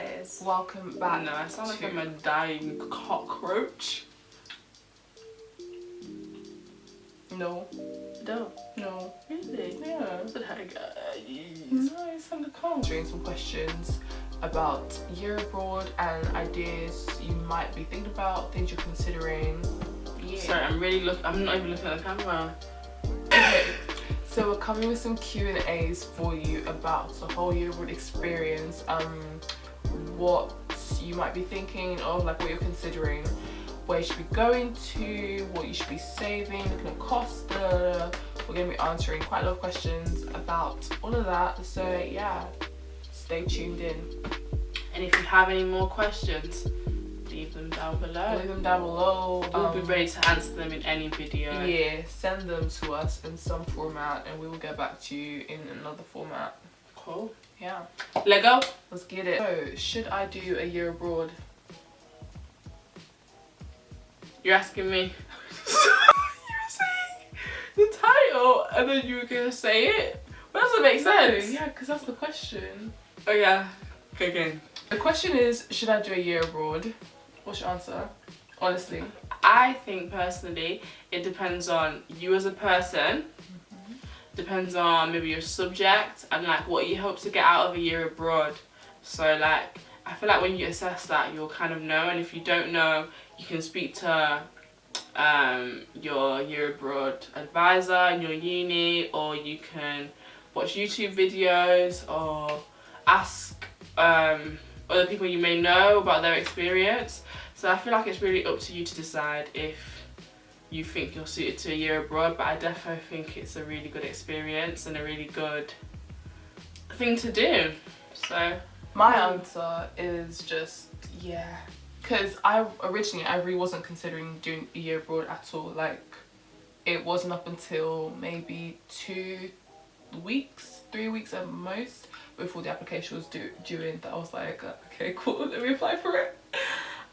guys. Welcome back. No, I sound like I'm a dying cockroach. No. No. No. Really? Yeah. But hi guys. Nice and calm. Answering some questions about year abroad and ideas you might be thinking about, things you're considering. Yeah. Sorry, I'm not even looking at the camera. Okay. So we're coming with some Q&As for you about the whole year abroad experience. What you might be thinking of, like what you're considering, where you should be going to, what you should be saving, looking at costs. We're going to be answering quite a lot of questions about all of that. So yeah, stay tuned in. And if you have any more questions, leave them down below. Leave them down below. We'll be ready to answer them in any video. Yeah, send them to us in some format and we will get back to you in another format. Cool. Yeah. Let go. Let's get it. So, should I do a year abroad? You're asking me. You were saying the title and then you were gonna say it? Well, that doesn't make sense. Yeah, because that's the question. Oh yeah. Okay, again. The question is, should I do a year abroad? What's your answer? Honestly. I think personally, it depends on you as a person. Depends on maybe your subject and like what you hope to get out of a year abroad. So like, I feel like when you assess that, you'll kind of know. And if you don't know, you can speak to your year abroad advisor in your uni, or you can watch YouTube videos or ask other people you may know about their experience. So I feel like it's really up to you to decide if you think you're suited to a year abroad, but I definitely think it's a really good experience and a really good thing to do. So my answer is just yeah, because I really wasn't considering doing a year abroad at all. Like, it wasn't up until maybe 3 weeks at most before the application was due in that I was like, okay, cool, let me apply for it.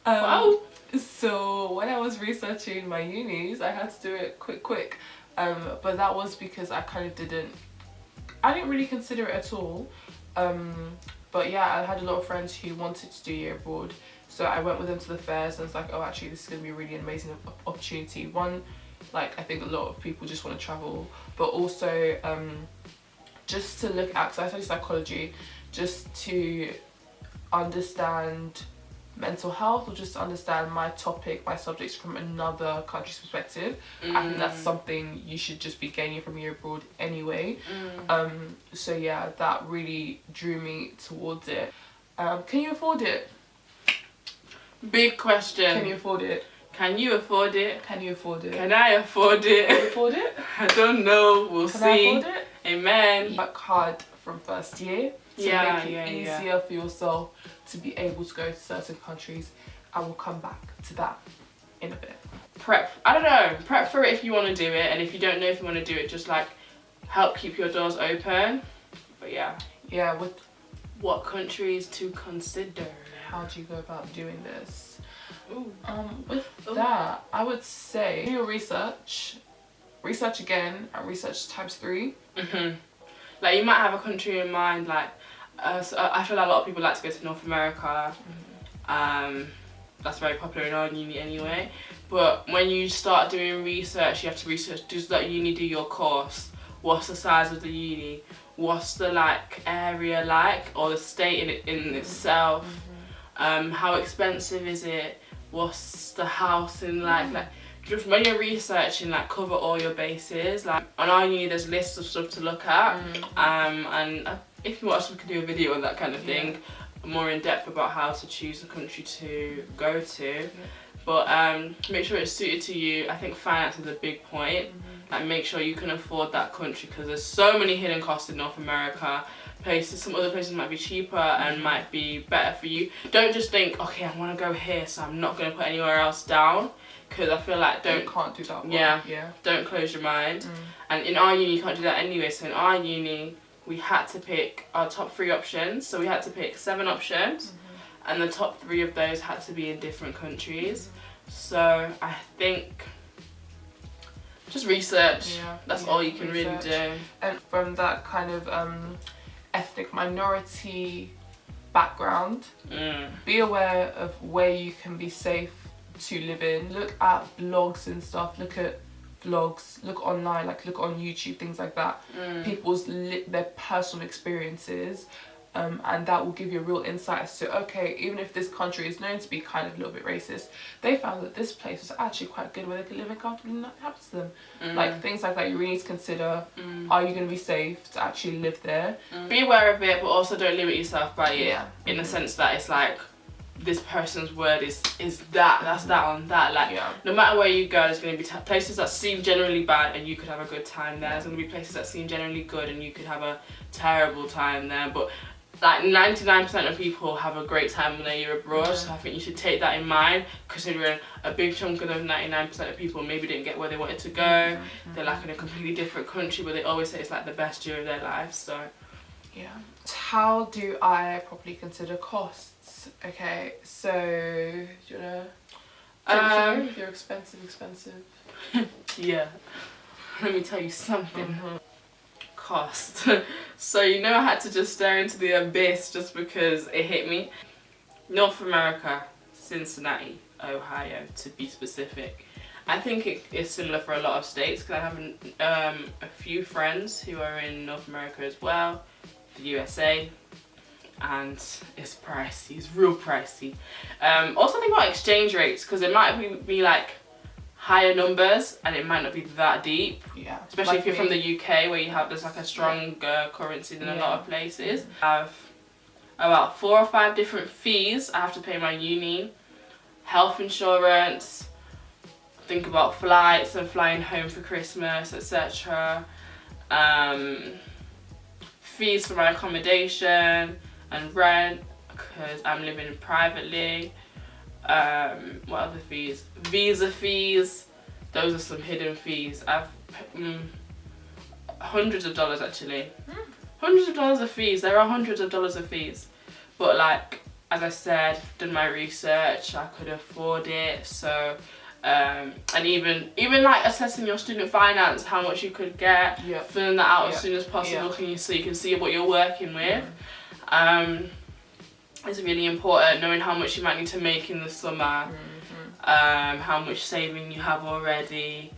wow. So when I was researching my unis, I had to do it quick. But that was because I didn't really consider it at all. But yeah, I had a lot of friends who wanted to do year abroad, so I went with them to the fairs and it's like, oh, actually this is going to be a really amazing opportunity. One, like, I think a lot of people just want to travel, but also just to look at, because I study psychology, just to understand mental health, or just to understand my subjects from another country's perspective. I think that's something you should just be gaining from year abroad anyway. So yeah, that really drew me towards it. Can you afford it? Big question. Can you afford it? Can you afford it? Can you afford it? Can I afford it? Can you afford it? I don't know. We'll Can see. I afford it? Amen. Work hard from first year to make it easier for yourself to be able to go to certain countries. I will come back to that in a bit. Prep. I don't know. Prep for it if you want to do it, and if you don't know if you want to do it, just like help keep your doors open. But yeah. Yeah, with what countries to consider? How do you go about doing this? Ooh. With that, I would say do your research again, and research times 3. Like, you might have a country in mind, like so I feel like a lot of people like to go to North America. That's very popular in our uni anyway. But when you start doing research, you have to research, does that uni do your course? What's the size of the uni? What's the like area like, or the state in itself? How expensive is it? What's the house in like just when you're researching, like, cover all your bases. Like, on our uni there's lists of stuff to look at. And if you want us, we can do a video on that kind of thing, more in depth about how to choose a country to go to. But make sure it's suited to you. I think finance is a big point. Like, make sure you can afford that country, because there's so many hidden costs in North America. Some other places might be cheaper and might be better for you. Don't just think, okay, I want to go here, so I'm not going to put anywhere else down. Because I feel like you can't do that one. Yeah. Don't close your mind. And in our uni you can't do that anyway. So in our uni we had to pick our top 3 options. So we had to pick 7 options, and the top 3 of those had to be in different countries. So I think just research. That's all you can really do. And from that kind of ethnic minority background. Be aware of where you can be safe to live in. Look at blogs and stuff. Look at vlogs. Look online. Like look on YouTube, things like that. People's their personal experiences. And that will give you a real insight as to, okay, even if this country is known to be kind of a little bit racist, they found that this place was actually quite good where they could live in comfortably and nothing happens to them. Like things like that you really need to consider. Are you going to be safe to actually live there? Be aware of it, but also don't limit yourself by it. Yeah. In the sense that it's like, this person's word is that, that's that on that. Like, no matter where you go, there's going to be places that seem generally bad and you could have a good time there. There's going to be places that seem generally good and you could have a terrible time there. But like 99% of people have a great time when you're abroad, so I think you should take that in mind, considering a big chunk of those 99% of people maybe didn't get where they wanted to go. They're like in a completely different country, but they always say it's like the best year of their lives. So yeah. How do I properly consider costs? Okay, so do you wanna if you're expensive? Yeah, let me tell you something. Cost. So I had to just stare into the abyss just because it hit me. North America, Cincinnati, Ohio to be specific. I think it is similar for a lot of states because I have a few friends who are in North America as well, the USA, and it's pricey, it's real pricey. Also think about exchange rates because it might be like higher numbers and it might not be that deep, especially like if you're from the UK where there's like a stronger currency than a lot of places. I have about 4 or 5 different fees I have to pay my uni, health insurance, think about flights and flying home for Christmas, etc. Fees for my accommodation and rent because I'm living privately. What other fees? Visa fees. Those are some hidden fees. I've hundreds of dollars actually. Hundreds of dollars of fees. There are hundreds of dollars of fees. But like, as I said, done my research. I could afford it. So, and even like assessing your student finance, how much you could get, filling that out as soon as possible, so you can see what you're working with. It's really important knowing how much you might need to make in the summer, how much saving you have already,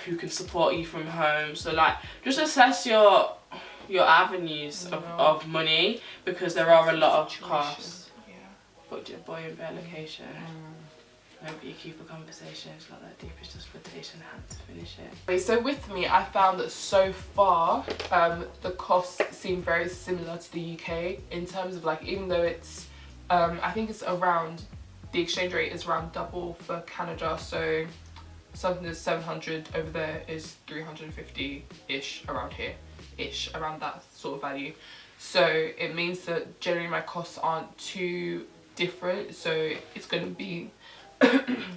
who can support you from home. So like, just assess your avenues of money because there are a lot of costs. Booked your boy in bed location. Maybe you keep a conversation, it's not that deep, it's just flirtation, I had to finish it. So with me, I found that so far, the costs seem very similar to the UK in terms of like, even though it's, I think it's around, the exchange rate is around double for Canada, so something that's 700 over there is 350-ish around here, around that sort of value. So it means that generally my costs aren't too different, so it's going to be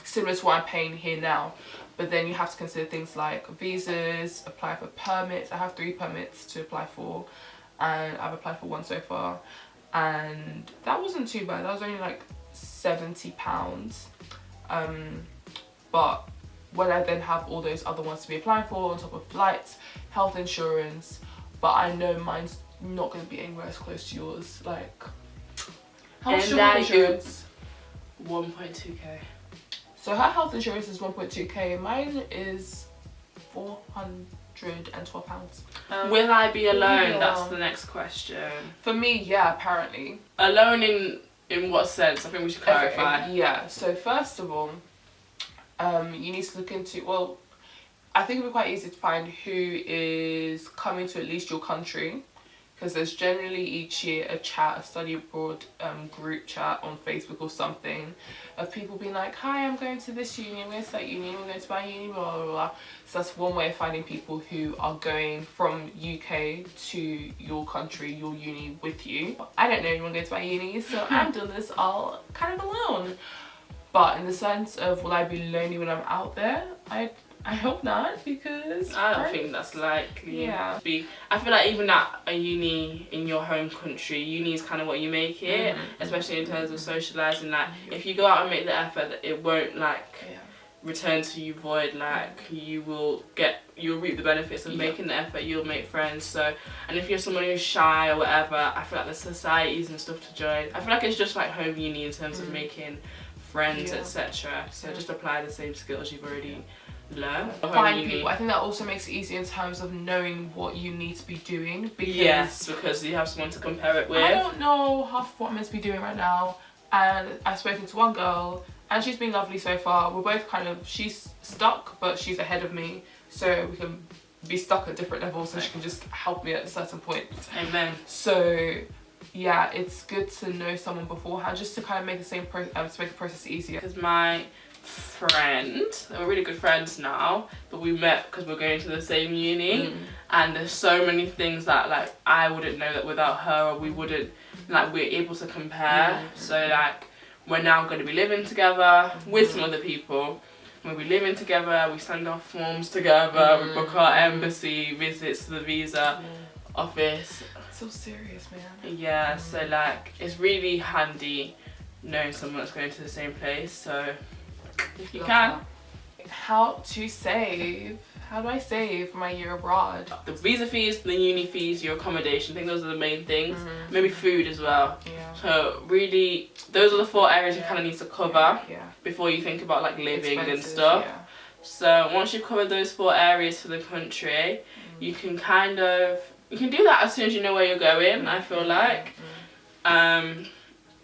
similar to what I'm paying here now, but then you have to consider things like visas, apply for permits. I have 3 permits to apply for and I've applied for 1 so far, and that wasn't too bad. That was only like £70, but when I then have all those other ones to be applying for on top of flights, health insurance, but I know mine's not going to be anywhere as close to yours. Like, how much is your insurance? 1.2k. So her health insurance is 1.2k, mine is £412. Will I be alone? That's the next question. For me, yeah, apparently. Alone in what sense? I think we should clarify. Okay, yeah, so first of all, you need to look into, well, I think it'll be quite easy to find who is coming to at least your country, because there's generally each year a study abroad group chat on Facebook or something of people being like, hi, I'm going to this uni, I'm going to that uni, I'm going to my uni, blah, blah, blah. So that's one way of finding people who are going from UK to your country, your uni with you. I don't know anyone going to my uni, so I'm doing this all kind of alone. But in the sense of, will I be lonely when I'm out there? I hope not, because I don't think that's likely. Yeah. I feel like even at a uni in your home country, uni is kind of what you make it, especially in terms of socialising. Like, if you go out and make the effort, it won't like return to you void. Like you'll reap the benefits of making the effort. You'll make friends. So, and if you're someone who's shy or whatever, I feel like there's societies and stuff to join. I feel like it's just like home uni in terms of making friends, etc. So just apply the same skills you've already learned. Find people. I think that also makes it easy in terms of knowing what you need to be doing. Because you have someone to compare it with. I don't know half what I'm meant to be doing right now, and I've spoken to one girl and she's been lovely so far. We're both she's stuck but she's ahead of me, so we can be stuck at different levels and she can just help me at a certain point. Amen. So yeah, it's good to know someone beforehand just to kind of make to make the process easier. Because my friend, we're really good friends now, but we met because we're going to the same uni, and there's so many things that like I wouldn't know that without her, or we wouldn't, like, we're able to compare. So like we're now going to be living together with some other people. We'll be living together, we send off forms together, we book our embassy visits to the visa office. So serious, man. Yeah, so like it's really handy knowing someone that's going to the same place. So if you can. How to save? How do I save for my year abroad? The visa fees, the uni fees, your accommodation. I think those are the main things. Maybe food as well. Yeah. So really, those are the 4 areas you kind of need to cover before you think about like living and stuff. Yeah. So once you've covered those 4 areas for the country, you can you can do that as soon as you know where you're going, I feel like. And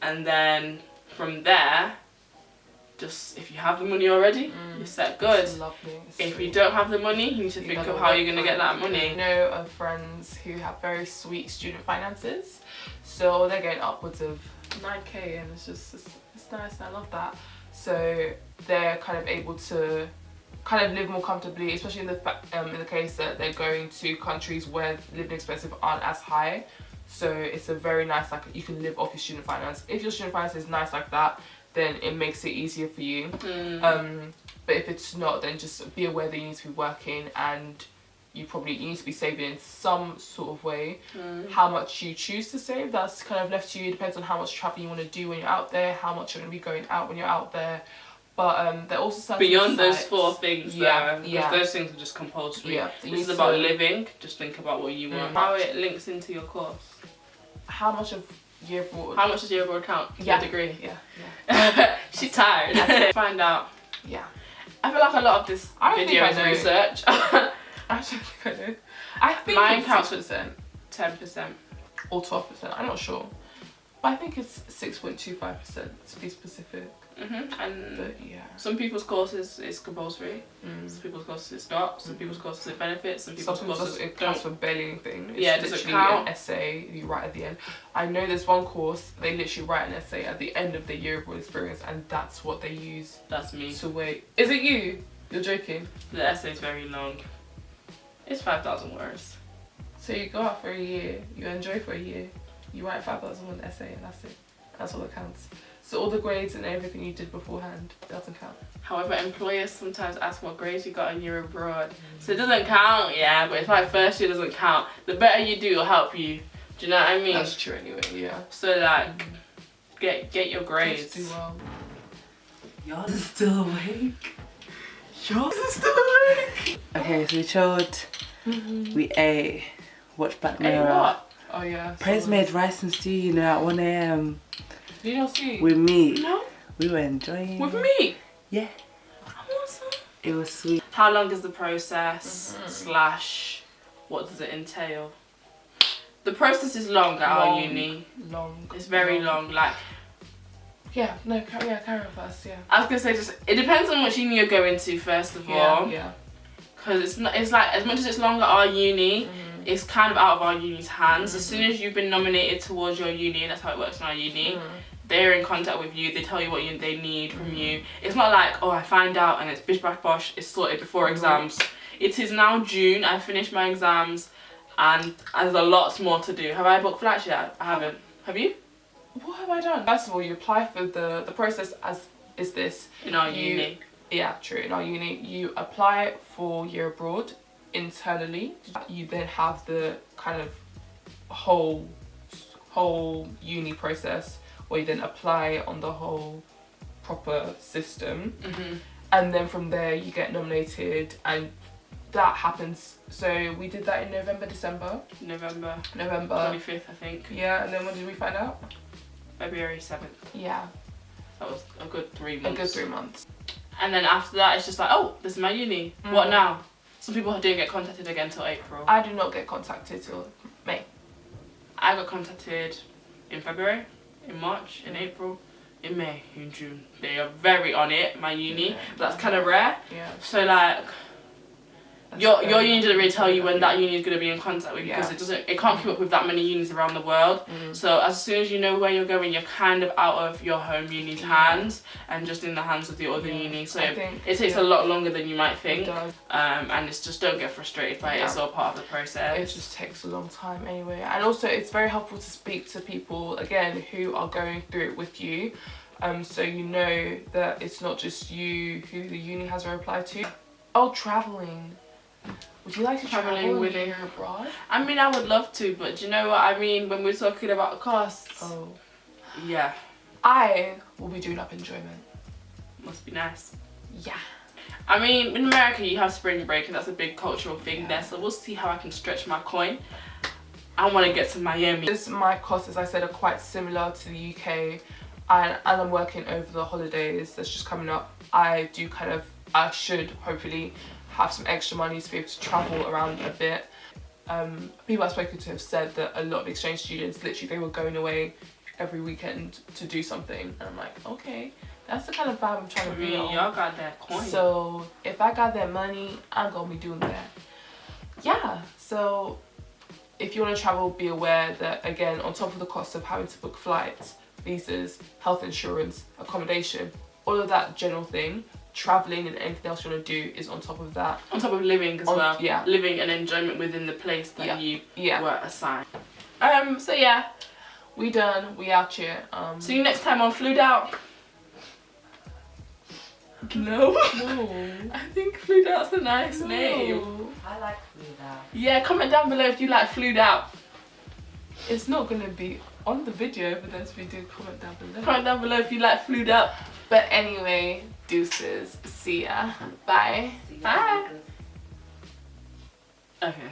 then from there, just if you have the money already, you're set good. If you don't have the money, you need to think of how you're going to get that money. I know of friends who have very sweet student finances, so they're getting upwards of 9k, and it's nice, and I love that. So they're kind of able to kind of live more comfortably, especially in the case that they're going to countries where living expenses aren't as high. So it's a very nice, like, you can live off your student finance. If your student finance is nice like that, then it makes it easier for you. But if it's not, then just be aware that you need to be working, and you need to be saving in some sort of way. How much you choose to save, that's kind of left to you. It depends on how much travel you want to do when you're out there, how much you're going to be going out when you're out there. But they're also certain beyond sites. those 4 things because those things are just compulsory. This is about living. Just think about what you want. How it links into your course. How much of year abroad? How much does year abroad count? Your degree. Yeah. She's tired. Find out. Yeah. I feel like a lot of this video is research. I don't think I know. I think mine counts for 10% or 12%. I'm not sure, but I think it's 6.25% to be specific. And some people's courses is compulsory, some people's courses it's not, some people's courses it benefits, some people's courses it counts for barely anything. It's does it literally count? an essay you write at the end. I know there's one course they literally write an essay at the end of the year abroad experience, and that's what they use. That's me. To wait. Is it you? You're joking? The essay's very long. It's 5,000 words. So you go out for a year, you enjoy for a year, you write 5,000 word essay, and that's it. That's all that counts. So all the grades and everything you did beforehand doesn't count. However, employers sometimes ask what grades you got in year abroad. So it doesn't count, but it's like first year doesn't count. The better you do, it'll help you. Do you know what I mean? That's true anyway, yeah. So like, get your grades. Just do well. Y'all is still awake? Y'all is still awake? Okay, so we chilled, we ate, watched Black Mirror. What? Oh yeah. Praise made rice and stew, you know, at 1 AM. Did you not see? With me. No. We were enjoying. With me? Yeah. I want some. It was sweet. How long is the process / what does it entail? The process is long at our uni. Long. It's very long. Like. Yeah. No. Carry on first. Yeah. I was gonna say it depends on which uni you're going to first of all. Yeah. Because it's like as much as it's long at our uni, it's kind of out of our uni's hands. As soon as you've been nominated towards your uni, that's how it works in our uni. They're in contact with you. They tell you what they need from you. It's not like, oh, I find out and it's bish bash bosh. It's sorted before exams. It is now June. I finished my exams, and there's a lot more to do. Have I booked flights yet? I haven't. Have you? What have I done? First of all, you apply for the process is this in our uni. Yeah, true. In our uni, you apply for year abroad internally. You then have the kind of whole uni process where you then apply on the whole proper system. and then from there you get nominated, and that happens. So we did that in November 25th, I think. Yeah, and then when did we find out? February 7th. Yeah, That was a good 3 months. a good 3 months. And then after that, it's just like, oh, this is my uni. What now? Some people didn't get contacted again till April. I do not get contacted till May. I got contacted in February, in March, in April, in May, in June. They are very on it, my uni. That's kind of rare. Yeah. So like, your uni didn't really tell you when that uni is going to be in contact with you, because it can't keep up with that many unis around the world. So as soon as you know where you're going, you're kind of out of your home uni's hands and just in the hands of the other uni. So it takes a lot longer than you might think. It does. And it's just, don't get frustrated by it. It's all part of the process. It just takes a long time anyway. And also it's very helpful to speak to people, again, who are going through it with you. So you know that it's not just you who the uni has a reply to. Oh, travelling. Would you like to travel with here abroad? I mean, I would love to, but do you know what I mean when we're talking about costs? Oh. Yeah. I will be doing up enjoyment. Must be nice. Yeah. I mean, in America you have spring break, and that's a big cultural thing there, so we'll see how I can stretch my coin. I want to get to Miami. My costs, as I said, are quite similar to the UK, and I'm working over the holidays that's just coming up. I should hopefully have some extra money to be able to travel around a bit. People I've spoken to have said that a lot of exchange students, literally they were going away every weekend to do something, and I'm like, okay, that's the kind of vibe I'm trying to be on. Y'all got that coin. So if I got that money, I'm gonna be doing that. Yeah, so if you want to travel, be aware that, again, on top of the cost of having to book flights, visas, health insurance, accommodation, all of that general thing, traveling and anything else you want to do is on top of that. On top of living as well. Yeah. Living and enjoyment within the place that you were assigned. So yeah, we done. We out here. See you next time on Flued Out. No. No. I think Flued Out's a nice name. I like Flued Out. Yeah, comment down below if you like Flued Out. It's not gonna be on the video, but then if you do, comment down below. Comment down below if you like Flued Out. But anyway, deuces. See ya. Bye. Bye. Okay.